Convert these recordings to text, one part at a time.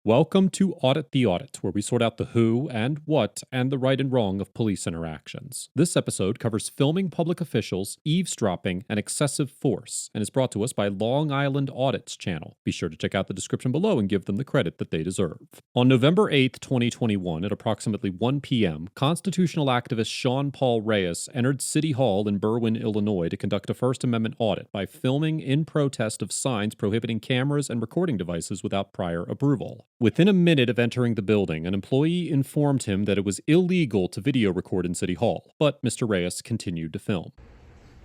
Welcome to Audit the Audit, where we sort out the who and what and the right and wrong of police interactions. This episode covers filming public officials, eavesdropping, and excessive force, and is brought to us by Long Island Audit's channel. Be sure to check out the description below and give them the credit that they deserve. On November 8th, 2021, at approximately 1 p.m., constitutional activist Sean Paul Reyes entered City Hall in Berwyn, Illinois to conduct a First Amendment audit by filming in protest of signs prohibiting cameras and recording devices without prior approval. Within a minute of entering the building, an employee informed him that it was illegal to video record in City Hall, but Mr. Reyes continued to film.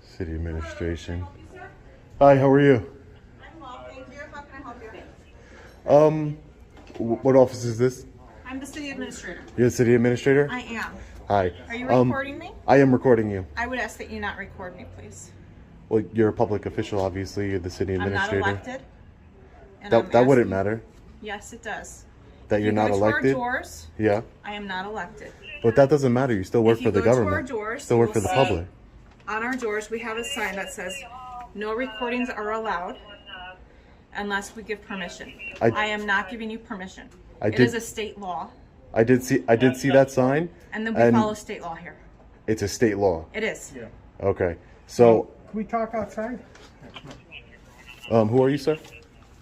City Administration. Hi, how are you? I'm well, thank you. How can I help you? What office is this? I'm the city administrator. You're the City Administrator? I am. Hi. Are you recording me? I am recording you. I would ask that you not record me, please. Well, you're a public official, obviously. You're the City Administrator. I'm not elected. And That wouldn't matter. Yes, it does. That you're not If you go elected? to our doors, Yeah. I am not elected. But that doesn't matter. You still work If you for the go to our government. doors, Still work you for the will see public. On our doors, we have a sign that says, no recordings are allowed unless we give permission. I am not giving you permission. It is a state law. I did see that sign. And then we follow state law here. It's a state law. It is. Yeah. Okay. So, Can we talk outside? who are you, sir?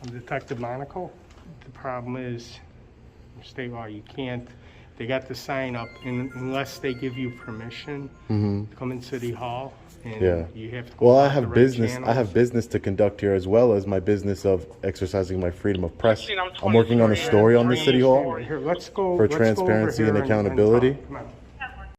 I'm Detective Monaco. The problem is, state law, you can't, they got the sign up unless they give you permission to come in City Hall. And Yeah. you have to go Well, I through the have right business. I channels. have business to conduct here, as well as my business of exercising my freedom of press. I'm working on a story on the City Hall Here, let's go. for let's go over transparency here and accountability. talk. Come on.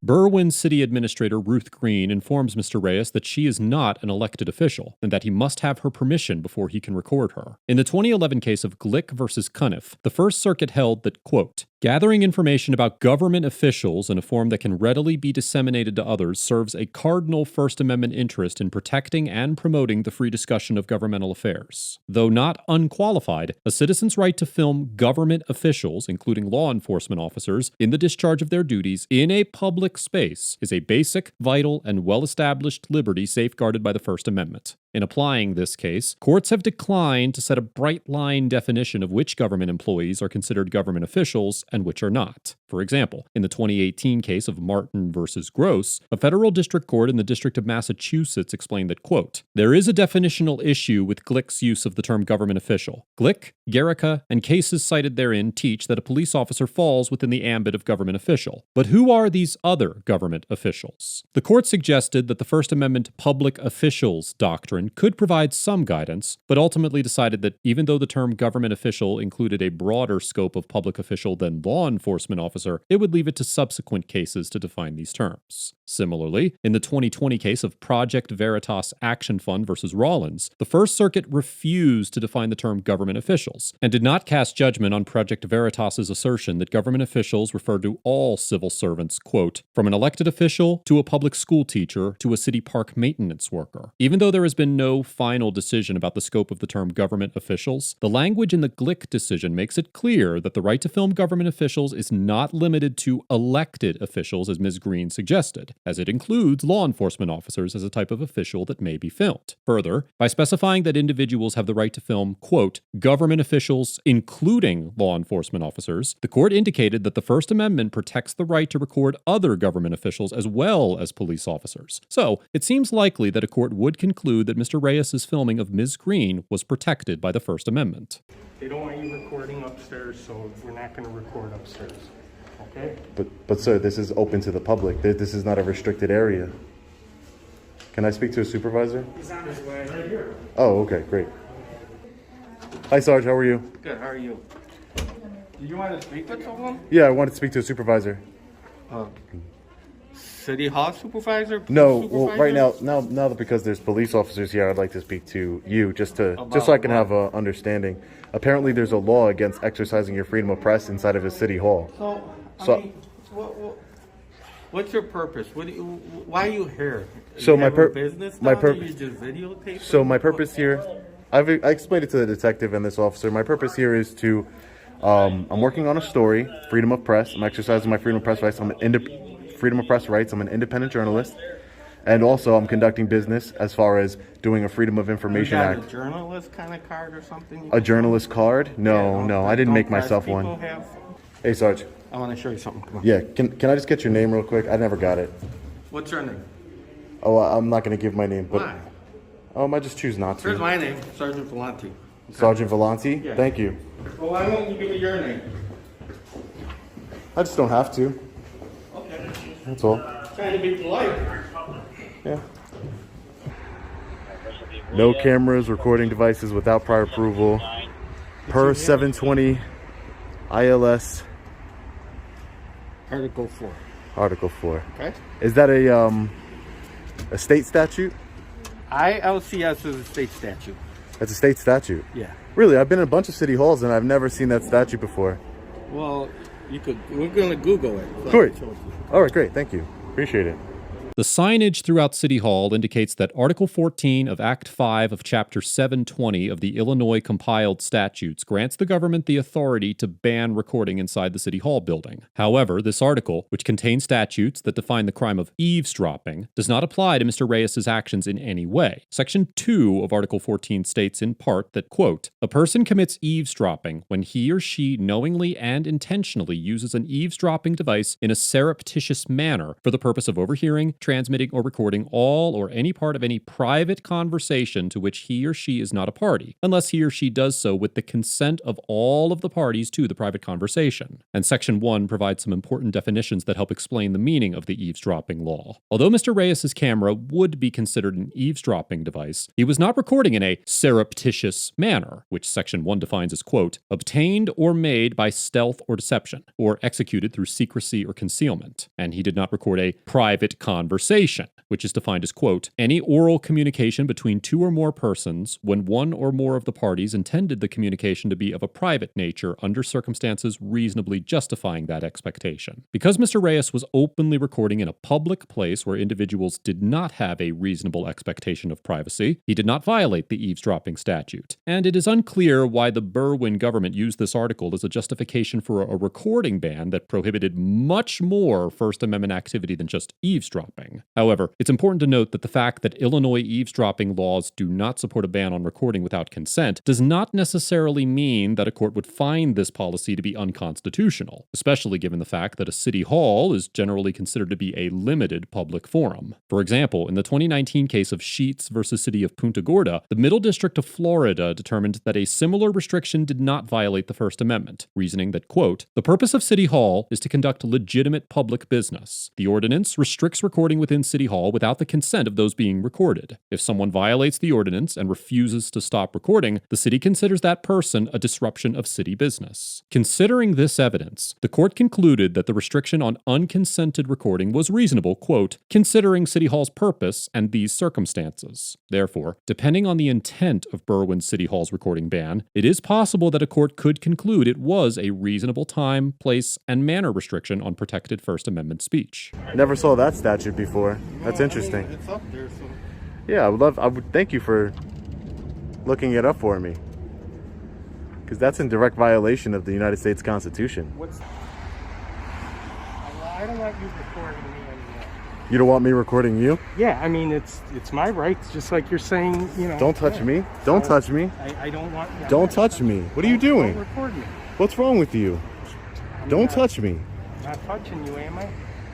Berwyn City Administrator Ruth Green informs Mr. Reyes that she is not an elected official and that he must have her permission before he can record her. In the 2011 case of Glick versus Cuniff, the First Circuit held that, quote, gathering information about government officials in a form that can readily be disseminated to others serves a cardinal First Amendment interest in protecting and promoting the free discussion of governmental affairs. Though not unqualified, a citizen's right to film government officials, including law enforcement officers, in the discharge of their duties in a public space is a basic, vital, and well-established liberty safeguarded by the First Amendment. In applying this case, courts have declined to set a bright-line definition of which government employees are considered government officials and which are not. For example, in the 2018 case of Martin versus Gross, a federal district court in the District of Massachusetts explained that, quote, there is a definitional issue with Glick's use of the term government official. Glick, Gericka, and cases cited therein teach that a police officer falls within the ambit of government official. But who are these other government officials? The court suggested that the First Amendment public officials doctrine could provide some guidance, but ultimately decided that even though the term government official included a broader scope of public official than law enforcement officer, it would leave it to subsequent cases to define these terms. Similarly, in the 2020 case of Project Veritas Action Fund versus Rollins, the First Circuit refused to define the term government officials and did not cast judgment on Project Veritas's assertion that government officials refer to all civil servants, quote, from an elected official to a public school teacher to a city park maintenance worker. Even though there has been no final decision about the scope of the term government officials, the language in the Glick decision makes it clear that the right to film government officials is not limited to elected officials, as Ms. Green suggested, as it includes law enforcement officers as a type of official that may be filmed. Further, by specifying that individuals have the right to film, quote, government officials, including law enforcement officers, the court indicated that the First Amendment protects the right to record other government officials as well as police officers. So, it seems likely that a court would conclude that Mr. Reyes' filming of Ms. Green was protected by the First Amendment. They don't want you recording upstairs, so we're not going to record upstairs. Okay? But sir, this is open to the public. This is not a restricted area. Can I speak to a supervisor? He's on his way. Right here. Oh, okay, great. Hi, Sarge. How are you? Good, how are you? Do you want to speak with someone? Yeah, I wanted to speak to a supervisor. City Hall supervisor? Police No, well, supervisor? right now that because there's police officers here, I'd like to speak to you just so I About can have a understanding. Apparently, there's a law against exercising your freedom of press inside of a city hall. So, I mean, what's your purpose? Why are you here? So you my have a pur- business my down pur- there? You just videotape So it? my purpose here, I explained it to the detective and this officer. My purpose here is to, I'm working on a story, freedom of press. I'm exercising my freedom of press rights. Freedom of press rights. I'm an independent journalist, And also, I'm conducting business as far as doing a Freedom of You Information got a Act. journalist kind of card or something? A journalist card? No, I didn't make myself one. Have? Hey, Sarge. I want to show you something. Come on. Yeah, can I just get your name real quick? I never got it. What's your name? Oh, I'm not going to give my name, but Why? I just choose not Here's to. my name, Sergeant Valenti. Sergeant Valenti? Yeah. Thank you. Well, why won't you give me your name? I just don't have to. Okay. That's all. Trying to be polite. Yeah. No cameras, recording devices without prior approval. Per 720 ILS Article 4. Article 4. Okay. Is that a state statute? ILCS is a state statute. That's a state statute. Yeah. Really, I've been in a bunch of city halls and I've never seen that statute before. Well, we're going to Google it. So Great. I'll show it to you. All right, great. Thank you. Appreciate it. The signage throughout City Hall indicates that Article 14 of Act 5 of Chapter 720 of the Illinois Compiled Statutes grants the government the authority to ban recording inside the City Hall building. However, this article, which contains statutes that define the crime of eavesdropping, does not apply to Mr. Reyes's actions in any way. Section 2 of Article 14 states in part that, quote, a person commits eavesdropping when he or she knowingly and intentionally uses an eavesdropping device in a surreptitious manner for the purpose of overhearing, transmitting, or recording all or any part of any private conversation to which he or she is not a party, unless he or she does so with the consent of all of the parties to the private conversation. And Section 1 provides some important definitions that help explain the meaning of the eavesdropping law. Although Mr. Reyes's camera would be considered an eavesdropping device, he was not recording in a surreptitious manner, which Section 1 defines as, quote, obtained or made by stealth or deception, or executed through secrecy or concealment. And he did not record a private conversation, which is defined as, quote, any oral communication between two or more persons when one or more of the parties intended the communication to be of a private nature under circumstances reasonably justifying that expectation. Because Mr. Reyes was openly recording in a public place where individuals did not have a reasonable expectation of privacy, he did not violate the eavesdropping statute. And it is unclear why the Berwyn government used this article as a justification for a recording ban that prohibited much more First Amendment activity than just eavesdropping. However, it's important to note that the fact that Illinois eavesdropping laws do not support a ban on recording without consent does not necessarily mean that a court would find this policy to be unconstitutional, especially given the fact that a city hall is generally considered to be a limited public forum. For example, in the 2019 case of Sheets versus City of Punta Gorda, the Middle District of Florida determined that a similar restriction did not violate the First Amendment, reasoning that, quote, the purpose of City Hall is to conduct legitimate public business. The ordinance restricts recording within City Hall without the consent of those being recorded. If someone violates the ordinance and refuses to stop recording, the city considers that person a disruption of city business. Considering this evidence, the court concluded that the restriction on unconsented recording was reasonable, quote, considering City Hall's purpose and these circumstances. Therefore, depending on the intent of Berwyn City Hall's recording ban, it is possible that a court could conclude it was a reasonable time, place, and manner restriction on protected First Amendment speech. Never saw that statute before. That's interesting. It's up there, so. Yeah, I would thank you for looking it up for me. Because that's in direct violation of the United States Constitution. I don't want you recording me anymore. You don't want me recording you? Yeah, I mean, it's my rights, just like you're saying, you know. Don't touch me. Don't touch me. I don't want... Don't touch me. What are you doing? Don't record me. What's wrong with you? Don't touch me. I'm not touching you, am I?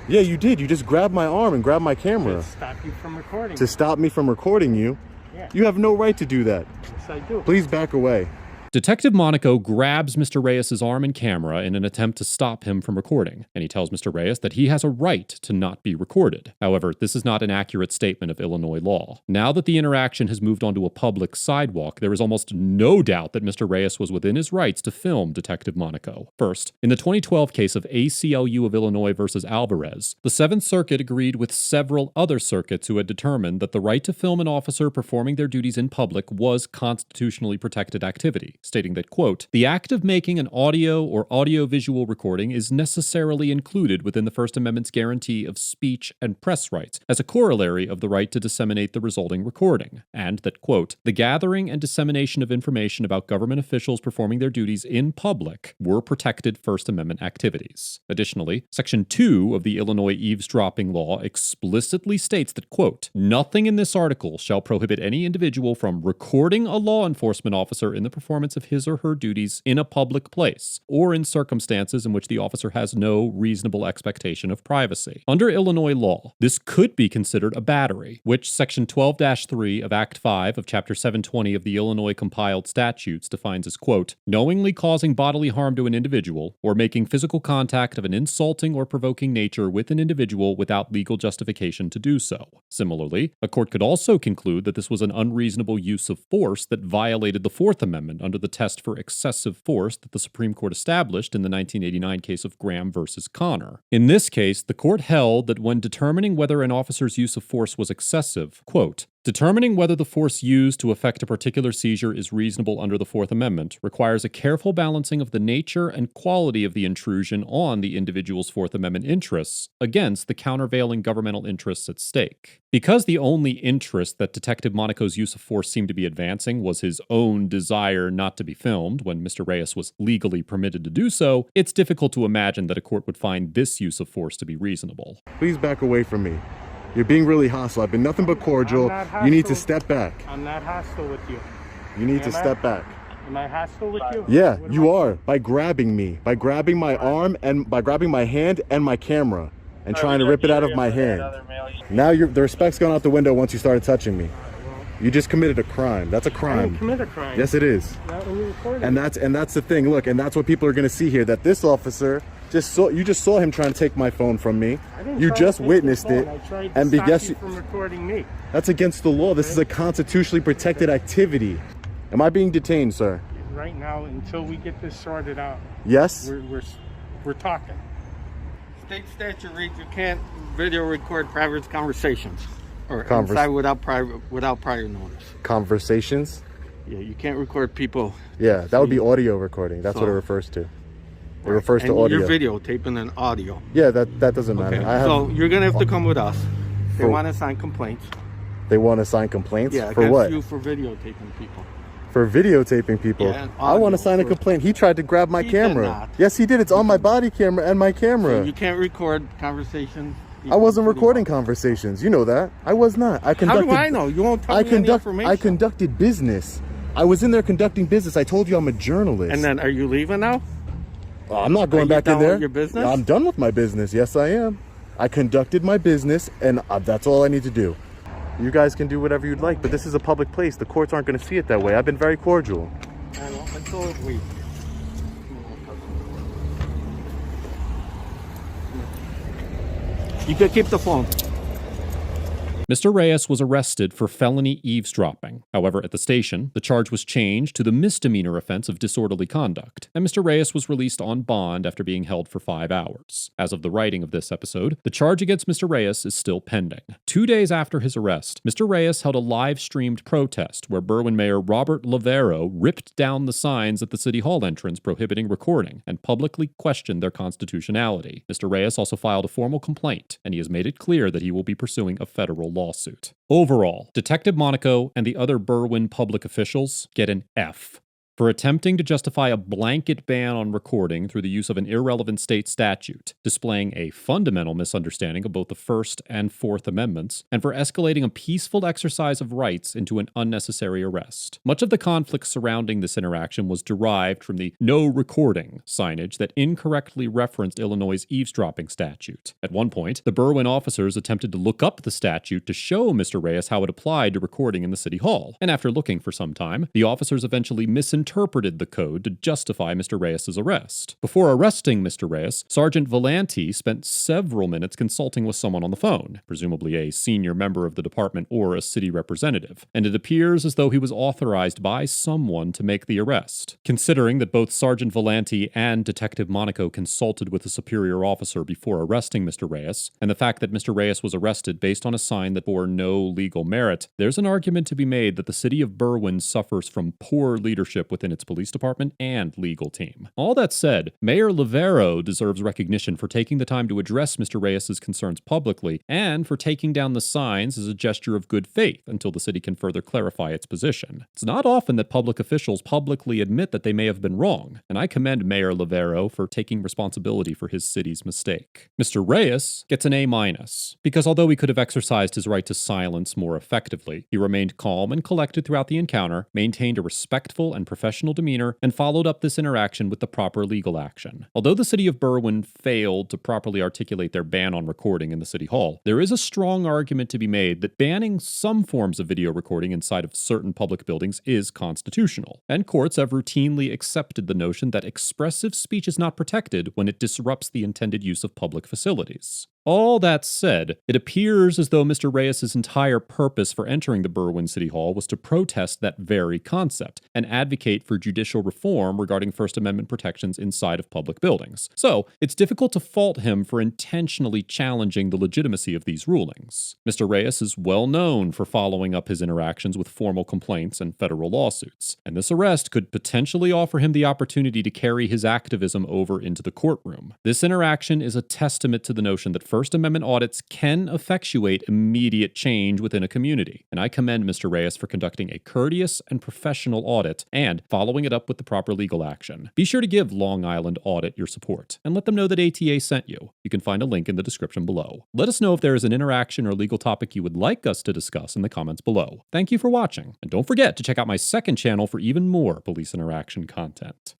Yeah, you did. You just grabbed my arm and grabbed my camera. To stop you from recording. To stop me from recording you? Yeah. You have no right to do that. Yes, I do. Please back away. Detective Monaco grabs Mr. Reyes's arm and camera in an attempt to stop him from recording, and he tells Mr. Reyes that he has a right to not be recorded. However, this is not an accurate statement of Illinois law. Now that the interaction has moved onto a public sidewalk, there is almost no doubt that Mr. Reyes was within his rights to film Detective Monaco. First, in the 2012 case of ACLU of Illinois versus Alvarez, the Seventh Circuit agreed with several other circuits who had determined that the right to film an officer performing their duties in public was constitutionally protected activity. stating that, quote, "The act of making an audio or audio-visual recording is necessarily included within the First Amendment's guarantee of speech and press rights as a corollary of the right to disseminate the resulting recording," and that, quote, "The gathering and dissemination of information about government officials performing their duties in public were protected First Amendment activities." Additionally, Section 2 of the Illinois eavesdropping law explicitly states that, quote, "Nothing in this article shall prohibit any individual from recording a law enforcement officer in the performance of his or her duties in a public place, or in circumstances in which the officer has no reasonable expectation of privacy." Under Illinois law, this could be considered a battery, which Section 12-3 of Act 5 of Chapter 720 of the Illinois Compiled Statutes defines as, quote, "Knowingly causing bodily harm to an individual, or making physical contact of an insulting or provoking nature with an individual without legal justification to do so." Similarly, a court could also conclude that this was an unreasonable use of force that violated the Fourth Amendment under the test for excessive force that the Supreme Court established in the 1989 case of Graham versus Connor. In this case, the court held that when determining whether an officer's use of force was excessive, quote, "Determining whether the force used to effect a particular seizure is reasonable under the Fourth Amendment requires a careful balancing of the nature and quality of the intrusion on the individual's Fourth Amendment interests against the countervailing governmental interests at stake." Because the only interest that Detective Monaco's use of force seemed to be advancing was his own desire not to be filmed when Mr. Reyes was legally permitted to do so, it's difficult to imagine that a court would find this use of force to be reasonable. Please back away from me. You're being really hostile. I've been nothing but cordial. You need to step back. I'm not hostile with you. You need to step back. Am I hostile with you? Yeah, you are. By grabbing me. By grabbing my arm and by grabbing my hand and my camera and trying to rip it out of my hand. Now the respect's gone out the window once you started touching me. You just committed a crime. That's a crime. I didn't commit a crime. Yes, it is. Not when you recorded and that's the thing. Look, and that's what people are going to see here. That this officer you just saw him trying to take my phone from me. You just witnessed it, and stop you from recording me. That's against the law. This is a constitutionally protected activity. Am I being detained, sir? Right now, until we get this sorted out. Yes. We're talking. State statute reads you can't video record private conversations or inside without prior notice. Conversations? Yeah, you can't record people. Yeah, that would be audio recording. That's what it refers to. It refers to audio. You're videotaping an audio. Yeah, that doesn't matter. Okay. So you're gonna have to come with us. They want to sign complaints. They want to sign complaints? Yeah, for what? You for videotaping people. For videotaping people? Yeah, I want to sign a complaint. He tried to grab my camera. Did not. Yes, he did. It's on my body camera and my camera. So you can't record conversations. I wasn't recording conversations. You know that. I was not. How do I know? You won't tell me any information. I conducted business. I was in there conducting business. I told you I'm a journalist. And then, are you leaving now? I'm not going back in there. With your business? I'm done with my business. Yes, I am. I conducted my business, and that's all I need to do. You guys can do whatever you'd like, but this is a public place. The courts aren't going to see it that way. I've been very cordial. I know. Until we. You can keep the phone. Mr. Reyes was arrested for felony eavesdropping. However, at the station, the charge was changed to the misdemeanor offense of disorderly conduct, and Mr. Reyes was released on bond after being held for 5 hours. As of the writing of this episode, the charge against Mr. Reyes is still pending. 2 days after his arrest, Mr. Reyes held a live-streamed protest where Berwyn Mayor Robert Lavero ripped down the signs at the City Hall entrance prohibiting recording and publicly questioned their constitutionality. Mr. Reyes also filed a formal complaint, and he has made it clear that he will be pursuing a federal lawsuit. Overall, Detective Monaco and the other Berwyn public officials get an F for attempting to justify a blanket ban on recording through the use of an irrelevant state statute, displaying a fundamental misunderstanding of both the First and Fourth Amendments, and for escalating a peaceful exercise of rights into an unnecessary arrest. Much of the conflict surrounding this interaction was derived from the no recording signage that incorrectly referenced Illinois' eavesdropping statute. At one point, the Berwyn officers attempted to look up the statute to show Mr. Reyes how it applied to recording in the City Hall, and after looking for some time, the officers eventually misinterpreted the code to justify Mr. Reyes' arrest. Before arresting Mr. Reyes, Sergeant Volanti spent several minutes consulting with someone on the phone, presumably a senior member of the department or a city representative, and it appears as though he was authorized by someone to make the arrest. Considering that both Sergeant Volanti and Detective Monaco consulted with a superior officer before arresting Mr. Reyes, and the fact that Mr. Reyes was arrested based on a sign that bore no legal merit, there's an argument to be made that the city of Berwyn suffers from poor leadership with within its police department and legal team. All that said, Mayor Levero deserves recognition for taking the time to address Mr. Reyes's concerns publicly and for taking down the signs as a gesture of good faith until the city can further clarify its position. It's not often that public officials publicly admit that they may have been wrong, and I commend Mayor Levero for taking responsibility for his city's mistake. Mr. Reyes gets an A-, because although he could have exercised his right to silence more effectively, he remained calm and collected throughout the encounter, maintained a respectful and professional demeanor, and followed up this interaction with the proper legal action. Although the city of Berwyn failed to properly articulate their ban on recording in the city hall, there is a strong argument to be made that banning some forms of video recording inside of certain public buildings is constitutional, and courts have routinely accepted the notion that expressive speech is not protected when it disrupts the intended use of public facilities. All that said, it appears as though Mr. Reyes's entire purpose for entering the Berwyn City Hall was to protest that very concept and advocate for judicial reform regarding First Amendment protections inside of public buildings. So, it's difficult to fault him for intentionally challenging the legitimacy of these rulings. Mr. Reyes is well known for following up his interactions with formal complaints and federal lawsuits, and this arrest could potentially offer him the opportunity to carry his activism over into the courtroom. This interaction is a testament to the notion that First Amendment audits can effectuate immediate change within a community, and I commend Mr. Reyes for conducting a courteous and professional audit and following it up with the proper legal action. Be sure to give Long Island Audit your support, and let them know that ATA sent you. You can find a link in the description below. Let us know if there is an interaction or legal topic you would like us to discuss in the comments below. Thank you for watching, and don't forget to check out my second channel for even more police interaction content.